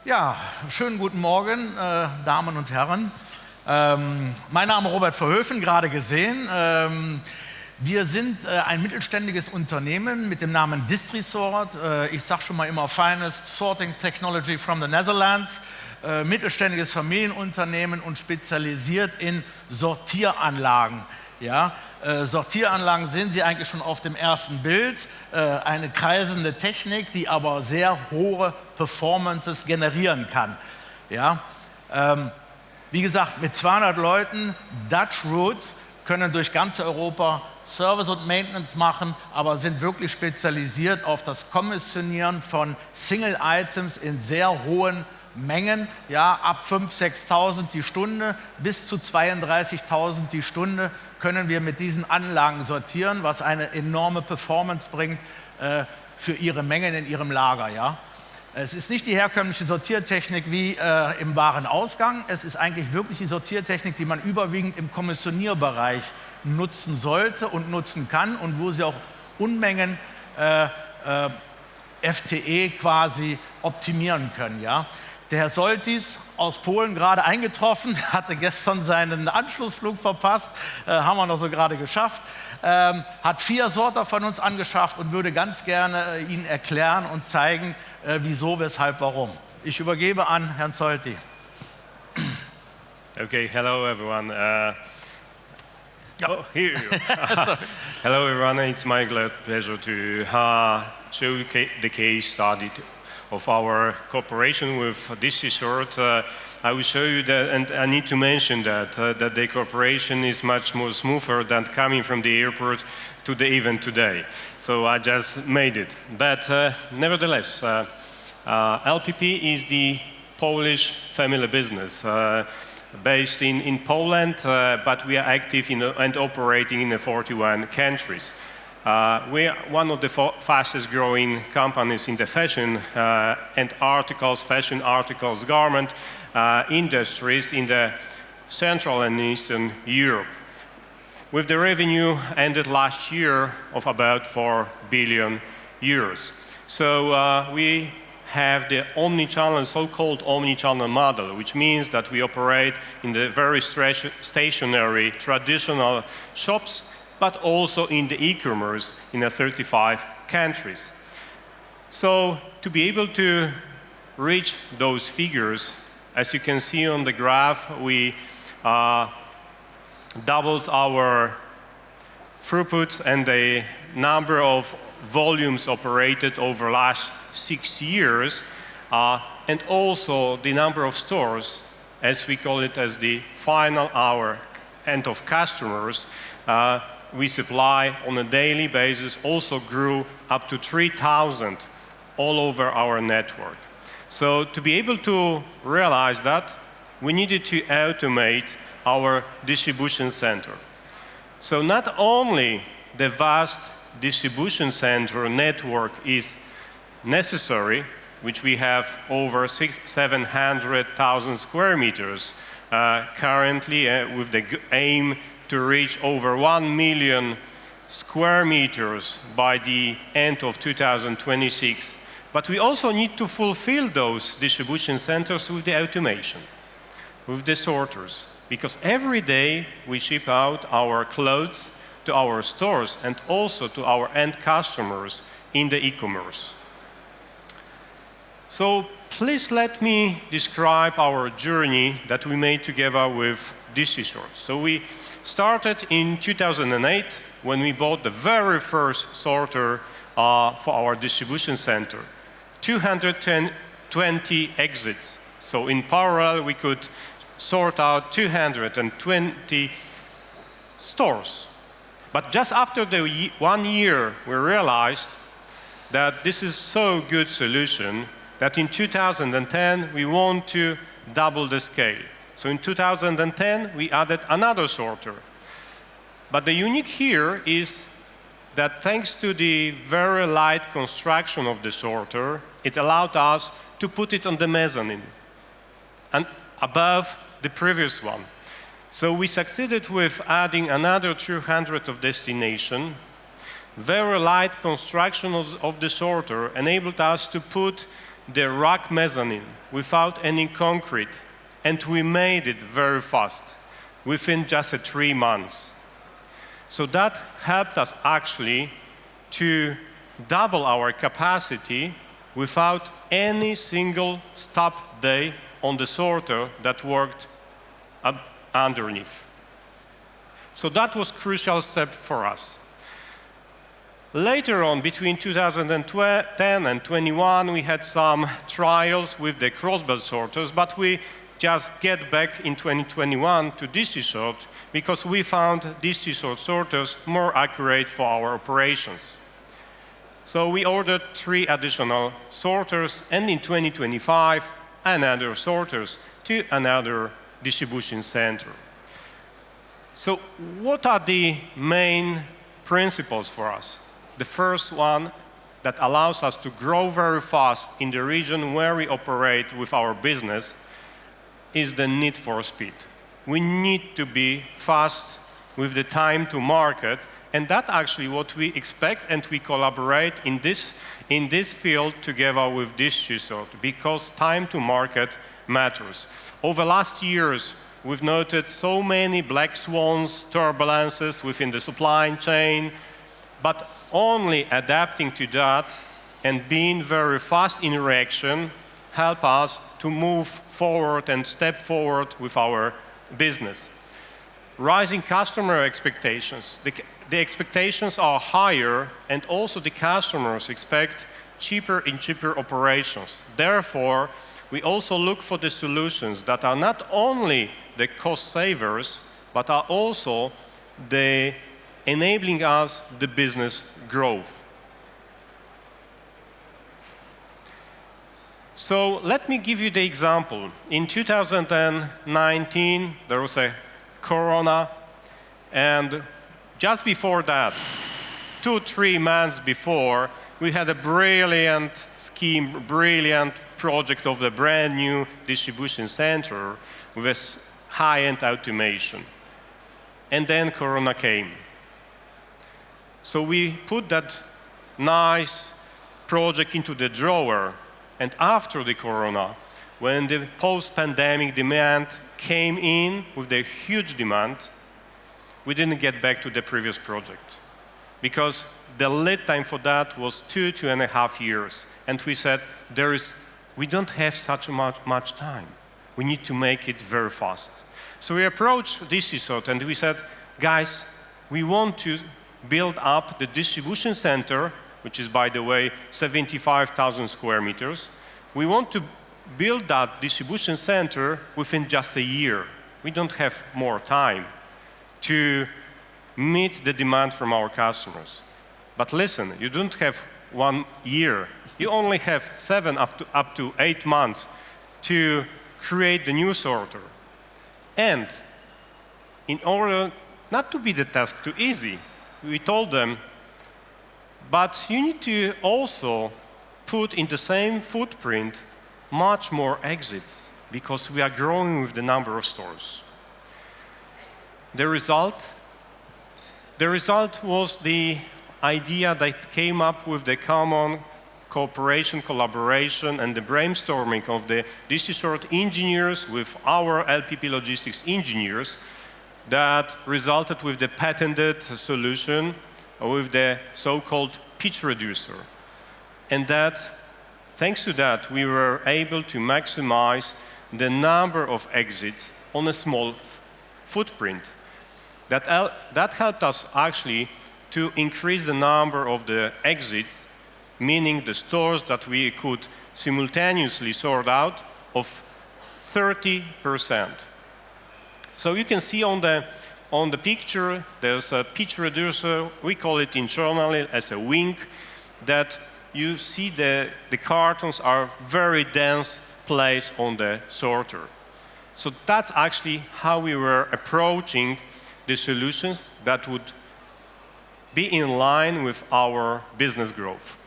Ja, schönen guten Morgen, Damen und Herren. Mein Name ist Robert Verhoeven, gerade gesehen. Wir sind ein mittelständiges Unternehmen mit dem Namen Disrisort. Ich sage schon mal immer Finest Sorting Technology from the Netherlands. Mittelständiges Familienunternehmen und spezialisiert in Sortieranlagen. Ja, Sortieranlagen sehen Sie eigentlich schon auf dem ersten Bild. Eine kreisende Technik, die aber sehr hohe Performances generieren kann. Ja, wie gesagt, mit 200 Leuten, Dutch Roots, können durch ganz Europa Service und Maintenance machen, aber sind wirklich spezialisiert auf das Kommissionieren von Single Items in sehr hohen Mengen, ja, ab 5.000, 6.000 die Stunde bis zu 32.000 die Stunde können wir mit diesen Anlagen sortieren, was eine enorme Performance bringt für Ihre Mengen in Ihrem Lager. Ja. Es ist nicht die herkömmliche Sortiertechnik wie im Warenausgang, es ist eigentlich wirklich die Sortiertechnik, die man überwiegend im Kommissionierbereich nutzen sollte und nutzen kann und wo Sie auch Unmengen FTE quasi optimieren können. Ja. Der Herr Soltis aus Polen gerade eingetroffen, hatte gestern seinen Anschlussflug verpasst, haben wir noch so gerade geschafft, hat 4 Sorter von uns angeschafft und würde ganz gerne Ihnen erklären und zeigen, wieso, weshalb, warum. Ich übergebe an Herrn Solti. Okay, hello everyone. Oh, here you are. Hello everyone, it's my great pleasure to show the case study of our cooperation with Disrisort. I will show you that, and I need to mention that the cooperation is much more smoother than coming from the airport to the event today. So I just made it. But nevertheless, LPP is the Polish family business based in Poland, but we are active and operating in 41 countries. We are one of the fastest growing companies in the fashion and fashion articles, garment industries in the Central and Eastern Europe. With the revenue ended last year of about 4 billion euros. So we have the omnichannel, so-called omnichannel model, which means that we operate in the very stationary, traditional shops, but also in the e-commerce in 35 countries. So to be able to reach those figures, as you can see on the graph, we doubled our throughput and the number of volumes operated over the last 6 years, and also the number of stores, as we call it, as the final hour end of customers, we supply on a daily basis also grew up to 3,000 all over our network. So to be able to realize that, we needed to automate our distribution center. So not only the vast distribution center network is necessary, which we have over 700,000 square meters currently with the aim to reach over 1 million square meters by the end of 2026. But we also need to fulfill those distribution centers with the automation, with the sorters, because every day we ship out our clothes to our stores and also to our end customers in the e-commerce. So please let me describe our journey that we made together with Disrisort. So we started in 2008 when we bought the very first sorter for our distribution center. 220 exits. So in parallel we could sort out 220 stores. But just after the 1 year we realized that this is so good solution that in 2010 we want to double the scale. So in 2010, we added another sorter. But the unique here is that thanks to the very light construction of the sorter, it allowed us to put it on the mezzanine and above the previous one. So we succeeded with adding another 200 of destination. Very light construction of the sorter enabled us to put the rack mezzanine without any concrete, and we made it very fast, within just 3 months. So that helped us actually to double our capacity without any single stop day on the sorter that worked underneath. So that was a crucial step for us. Later on, between 2010 and 21, we had some trials with the crossbelt sorters, but we just get back in 2021 to DC sort because we found DC sorters more accurate for our operations. So we ordered 3 additional sorters, and in 2025, another sorters to another distribution center. So what are the main principles for us? The first one that allows us to grow very fast in the region where we operate with our business is the need for speed. We need to be fast with the time to market, and that's actually what we expect, and we collaborate in this field together with DistriSort because time to market matters. Over last years, we've noted so many black swans, turbulences within the supply chain, but only adapting to that and being very fast in reaction help us to move forward and step forward with our business. Rising customer expectations. The expectations are higher, and also the customers expect cheaper and cheaper operations. Therefore, we also look for the solutions that are not only the cost savers, but are also the enabling us the business growth. So let me give you the example. In 2019, there was a Corona, and just before that, 2-3 months before, we had a brilliant scheme, brilliant project of the brand new distribution center with a high-end automation. And then Corona came. So we put that nice project into the drawer, and after the Corona, when the post-pandemic demand came in with the huge demand, we didn't get back to the previous project because the lead time for that was 2.5 years. And we said, we don't have such much time. We need to make it very fast. So we approached DistriSort and we said, guys, we want to build up the distribution center, which is, by the way, 75,000 square meters. We want to build that distribution center within just a year. We don't have more time to meet the demand from our customers. But listen, you don't have 1 year. You only have 7 up to 8 months to create the new sorter. And in order not to be the task too easy, we told them, but you need to also put in the same footprint much more exits because we are growing with the number of stores. The result was the idea that came up with the common cooperation, collaboration, and the brainstorming of the DistriSort engineers with our LPP Logistics engineers that resulted with the patented solution with the so-called pitch reducer. And that, thanks to that, we were able to maximize the number of exits on a small footprint. That helped us actually to increase the number of the exits, meaning the stores that we could simultaneously sort out, of 30%. So you can see on the picture, there's a pitch reducer. We call it internally as a wing, that you see the cartons are very dense placed on the sorter. So that's actually how we were approaching the solutions that would be in line with our business growth.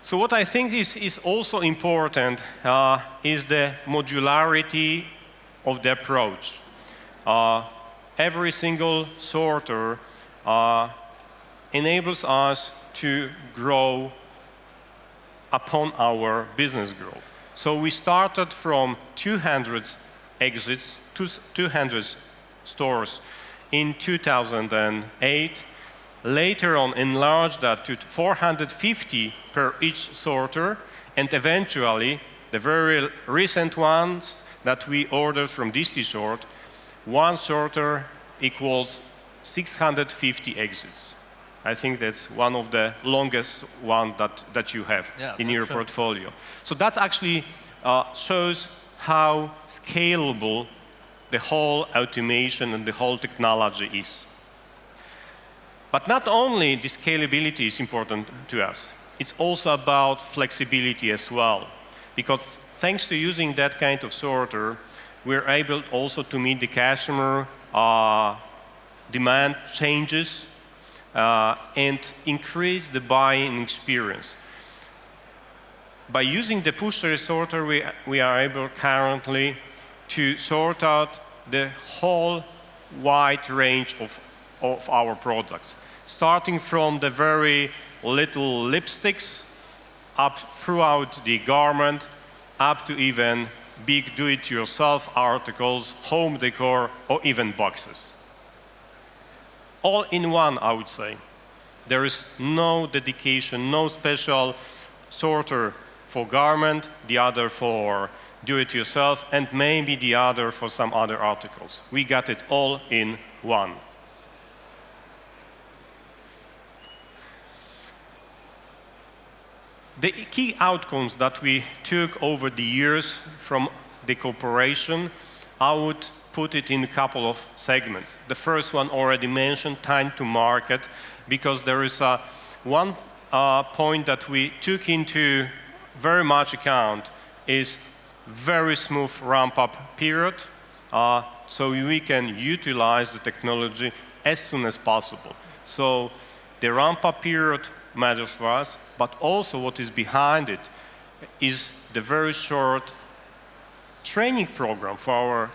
So what I think is also important is the modularity of the approach. Every single sorter enables us to grow upon our business growth. So we started from 200 exits, 200 stores in 2008. Later on, enlarged that to 450 per each sorter, and eventually, the very recent ones that we ordered from Diese, one sorter equals 650 exits. I think that's one of the longest one that you have in your portfolio. So that actually shows how scalable the whole automation and the whole technology is. But not only the scalability is important to us, it's also about flexibility as well. Because thanks to using that kind of sorter, we're able also to meet the customer demand changes and increase the buying experience. By using the push-tray sorter, we are able currently to sort out the whole wide range of our products, starting from the very little lipsticks up throughout the garment, up to even big do-it-yourself articles, home decor, or even boxes. All in one, I would say. There is no dedication, no special sorter for garment, the other for do-it-yourself, and maybe the other for some other articles. We got it all in one. The key outcomes that we took over the years from the cooperation, I would put it in a couple of segments. The first one already mentioned, time to market, because there is one point that we took into very much account is very smooth ramp-up period, so we can utilize the technology as soon as possible. So the ramp-up period matters for us, but also what is behind it is the very short training program for our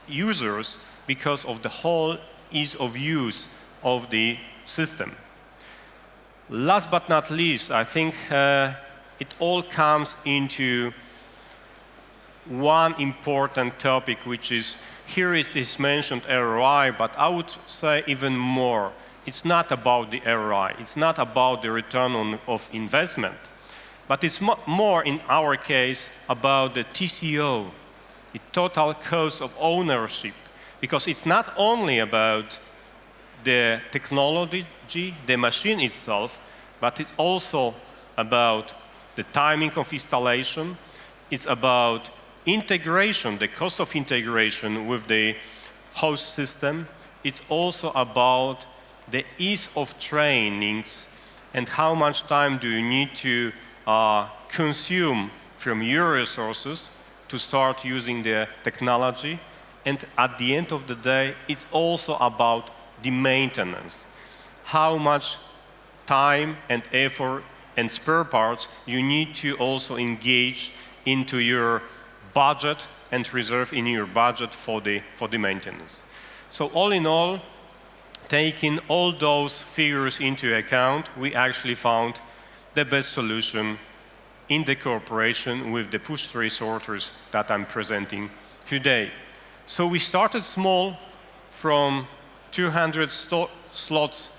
users because of the whole ease of use of the system. Last but not least, I think it all comes into one important topic, which is, here it is mentioned ROI, but I would say even more. It's not about the ROI, it's not about the return of investment, but it's more, in our case, about the TCO, the total cost of ownership, because it's not only about the technology, the machine itself, but it's also about the timing of installation, it's about integration, the cost of integration with the host system, it's also about the ease of trainings and how much time do you need to consume from your resources to start using the technology. And at the end of the day, it's also about the maintenance. How much time and effort and spare parts you need to also engage into your budget and reserve in your budget for the maintenance. So all in all, taking all those figures into account, we actually found the best solution in the cooperation with the push-tray sorters that I'm presenting today. So we started small from 200 slots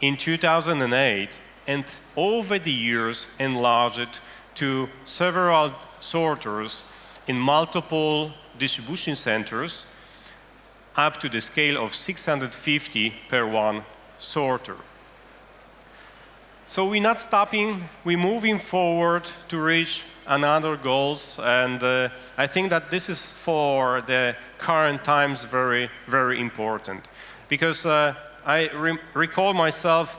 in 2008, and over the years enlarged it to several sorters in multiple distribution centers, up to the scale of 650 per one sorter. So we're not stopping, we're moving forward to reach another goals, and I think that this is for the current times very, very important. Because I recall myself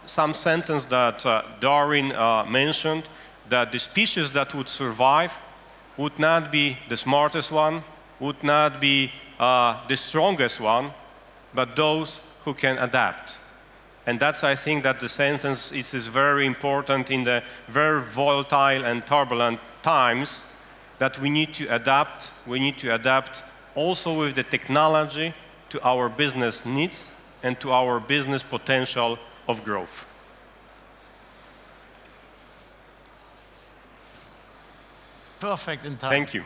some sentence that Darwin mentioned, that the species that would survive would not be the smartest one, would not be the strongest one, but those who can adapt. And that's, I think, that the sentence is very important in the very volatile and turbulent times, that we need to adapt. We need to adapt also with the technology to our business needs and to our business potential of growth. perfect in time. Thank you.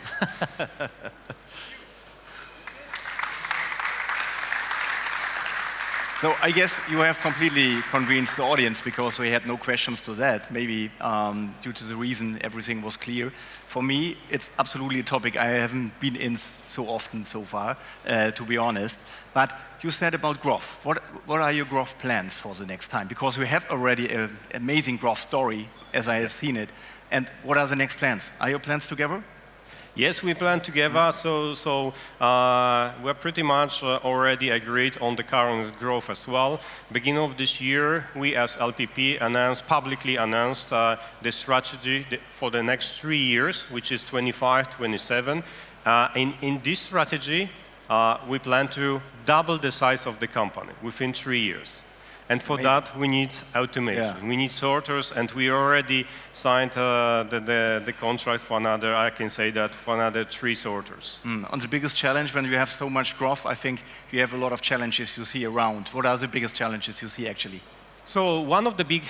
So I guess you have completely convinced the audience because we had no questions to that. Maybe due to the reason everything was clear. For me, it's absolutely a topic I haven't been in so often so far, to be honest. But you said about growth. What are your growth plans for the next time? Because we have already an amazing growth story, as I have seen it. And what are the next plans? Are your plans together? Yes, we plan together, so we're pretty much already agreed on the current growth as well. Beginning of this year, we as LPP publicly announced the strategy for the next 3 years, which is 25-27. In this strategy, we plan to double the size of the company within 3 years. And for that, we need automation. Yeah. We need sorters, and we already signed the contract for another, I can say that, for another 3 sorters. And the biggest challenge when you have so much growth, I think you have a lot of challenges you see around. What are the biggest challenges you see actually? So one of the big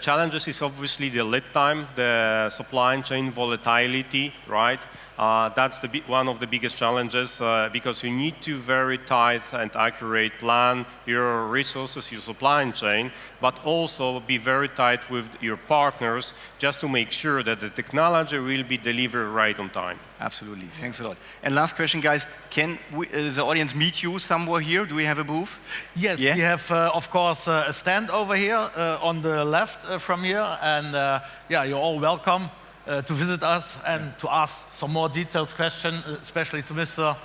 challenges is obviously the lead time, the supply chain volatility, right? That's one of the biggest challenges because you need to very tight and accurate plan your resources, your supply chain, but also be very tight with your partners just to make sure that the technology will be delivered right on time. Absolutely, thanks a lot. And last question, guys, can the audience meet you somewhere here? Do we have a booth? Yes, we have, of course, a stand over here on the left from here, and yeah, you're all welcome to visit us and to ask some more detailed questions, especially to Mr.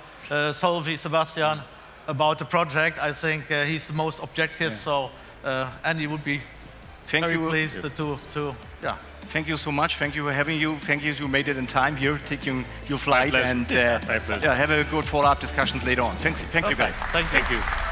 Solvi, Sebastian, about the project. I think he's the most objective, so Andy would be very pleased to yeah. Thank you so much. Thank you for having you. Thank you made it in time here, taking your flight, and have a good follow-up discussions later on. Thank you guys. Thank you.